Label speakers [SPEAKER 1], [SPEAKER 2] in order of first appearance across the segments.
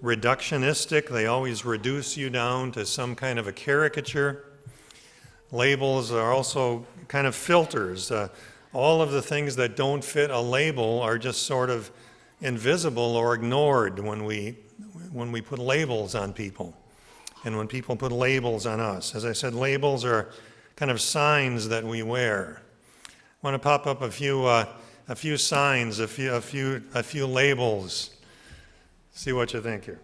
[SPEAKER 1] reductionistic. They always reduce you down to some kind of a caricature. Labels are also kind of filters. All of the things that don't fit a label are just sort of invisible or ignored when we put labels on people and when people put labels on us. As I said, labels are kind of signs that we wear. I want to pop up a few signs, a few labels. See what you think here.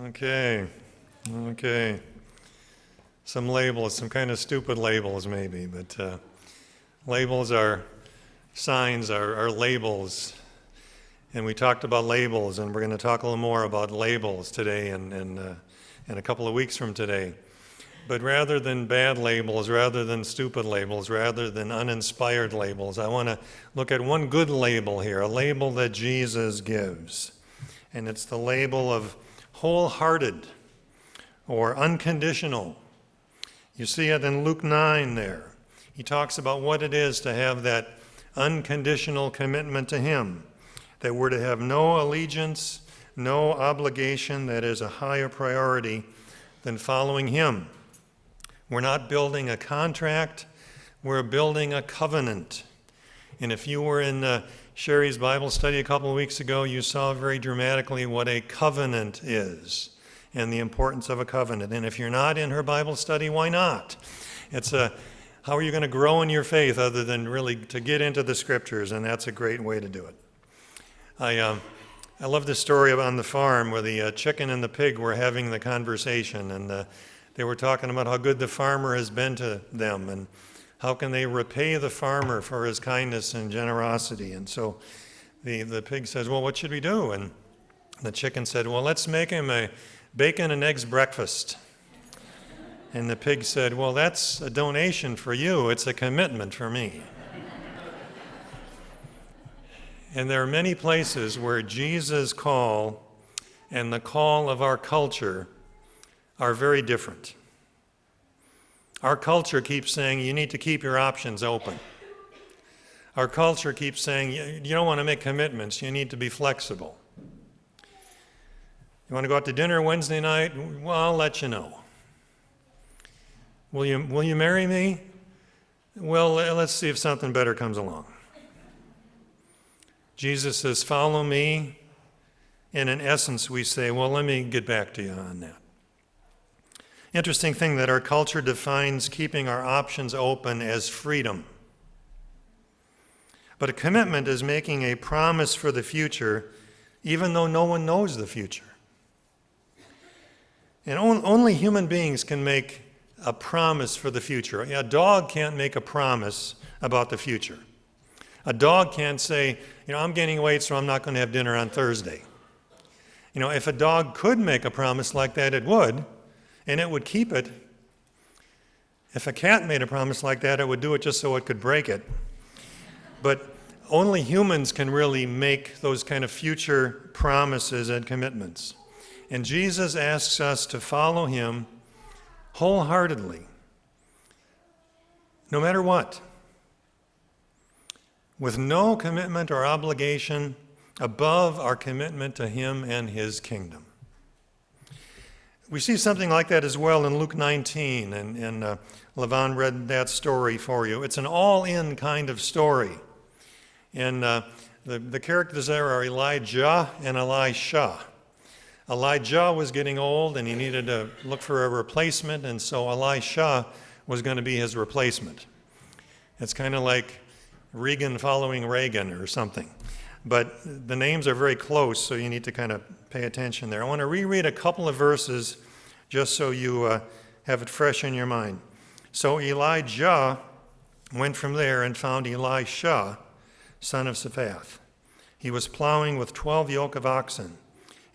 [SPEAKER 1] Okay. Some labels, some kind of stupid labels maybe, but labels are signs, are labels. And we talked about labels, and we're going to talk a little more about labels today and a couple of weeks from today. But rather than bad labels, rather than stupid labels, rather than uninspired labels, I want to look at one good label here, a label that Jesus gives. And it's the label of wholehearted or unconditional. You see it in Luke 9 there. He talks about what it is to have that unconditional commitment to Him, that we're to have no allegiance, no obligation that is a higher priority than following Him. We're not building a contract, we're building a covenant. And if you were in Sherry's Bible study a couple of weeks ago, you saw very dramatically what a covenant is and the importance of a covenant. And if you're not in her Bible study, why not? How are you going to grow in your faith other than really to get into the Scriptures? And that's a great way to do it. I love the story on the farm where the chicken and the pig were having the conversation, and they were talking about how good the farmer has been to them and how can they repay the farmer for his kindness and generosity. And so the pig says, well, what should we do? And the chicken said, well, let's make him a bacon and eggs breakfast. And the pig said, well, that's a donation for you. It's a commitment for me. And there are many places where Jesus' call and the call of our culture are very different. Our culture keeps saying you need to keep your options open. Our culture keeps saying you don't want to make commitments, you need to be flexible. You want to go out to dinner Wednesday night? Well, I'll let you know. Will you marry me? Well, let's see if something better comes along. Jesus says, follow me. And in essence, we say, well, let me get back to you on that. Interesting thing that our culture defines keeping our options open as freedom. But a commitment is making a promise for the future, even though no one knows the future. And only human beings can make a promise for the future. A dog can't make a promise about the future. A dog can't say, I'm gaining weight, so I'm not going to have dinner on Thursday. If a dog could make a promise like that, it would, and it would keep it. If a cat made a promise like that, it would do it just so it could break it. But only humans can really make those kind of future promises and commitments. And Jesus asks us to follow him wholeheartedly, no matter what, with no commitment or obligation above our commitment to him and his kingdom. We see something like that as well in Luke 19, and Levon read that story for you. It's an all-in kind of story. And the characters there are Elijah and Elisha. Elijah was getting old and he needed to look for a replacement, and so Elisha was going to be his replacement. It's kind of like Reagan following Reagan or something. But the names are very close, so you need to kind of pay attention there. I want to reread a couple of verses just so you have it fresh in your mind. So Elijah went from there and found Elisha, son of Shaphat. He was plowing with 12 yoke of oxen,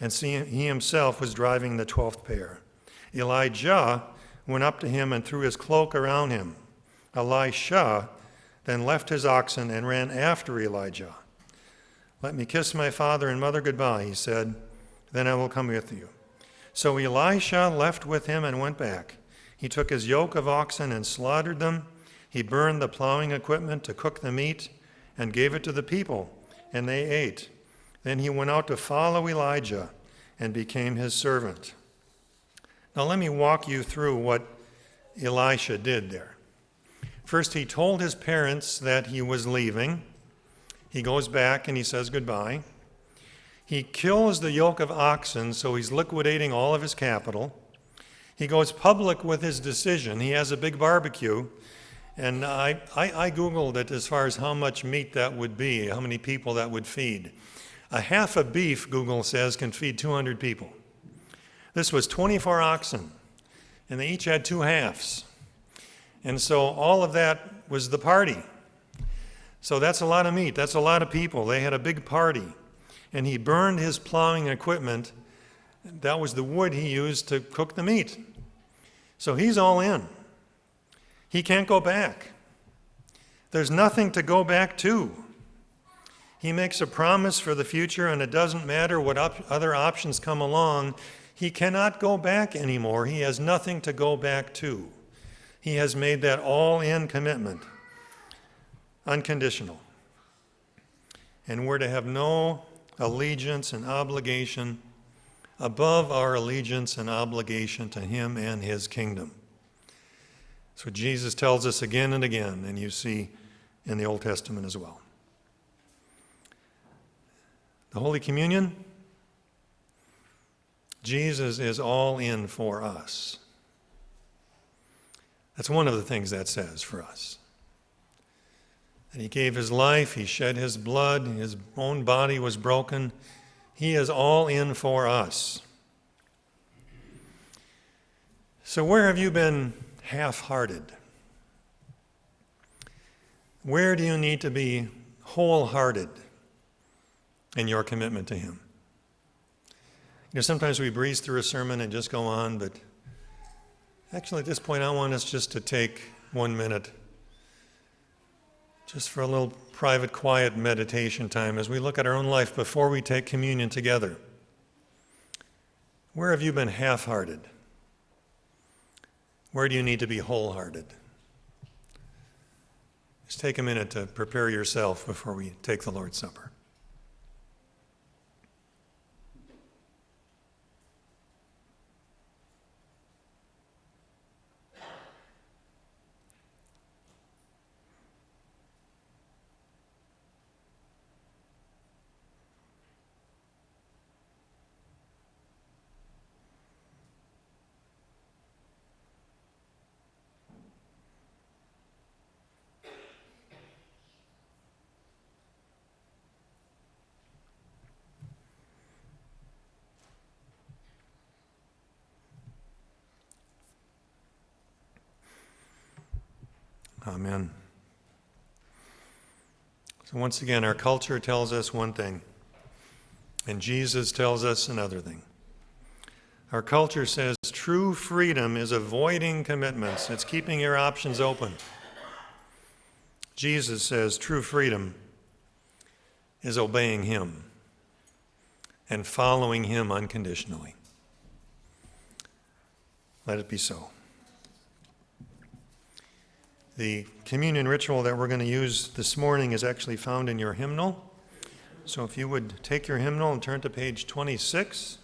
[SPEAKER 1] and he himself was driving the 12th pair. Elijah went up to him and threw his cloak around him. Elisha then left his oxen and ran after Elijah. "Let me kiss my father and mother goodbye," he said, "then I will come with you." So Elisha left with him and went back. He took his yoke of oxen and slaughtered them. He burned the plowing equipment to cook the meat and gave it to the people, and they ate. Then he went out to follow Elijah and became his servant. Now let me walk you through what Elisha did there. First, he told his parents that he was leaving. He goes back and he says goodbye. He kills the yoke of oxen, so he's liquidating all of his capital. He goes public with his decision. He has a big barbecue, and I Googled it as far as how much meat that would be, how many people that would feed. A half a beef, Google says, can feed 200 people. This was 24 oxen, and they each had 2 halves. And so all of that was the party. So that's a lot of meat. That's a lot of people. They had a big party. And he burned his plowing equipment. That was the wood he used to cook the meat. So he's all in. He can't go back. There's nothing to go back to. He makes a promise for the future, and it doesn't matter what other options come along. He cannot go back anymore. He has nothing to go back to. He has made that all-in commitment, unconditional. And we're to have no allegiance and obligation above our allegiance and obligation to him and his kingdom. That's what Jesus tells us again and again, and you see in the Old Testament as well. The Holy Communion, Jesus is all in for us. That's one of the things that says for us. And he gave his life, he shed his blood, his own body was broken. He is all in for us. So where have you been half-hearted? Where do you need to be wholehearted in your commitment to him? Sometimes we breeze through a sermon and just go on, but actually at this point I want us just to take 1 minute, just for a little private, quiet meditation time as we look at our own life before we take communion together. Where have you been half-hearted? Where do you need to be wholehearted? Just take a minute to prepare yourself before we take the Lord's Supper. Amen. So once again, our culture tells us one thing, and Jesus tells us another thing. Our culture says true freedom is avoiding commitments. It's keeping your options open. Jesus says true freedom is obeying him and following him unconditionally. Let it be so. The communion ritual that we're going to use this morning is actually found in your hymnal. So if you would take your hymnal and turn to page 26.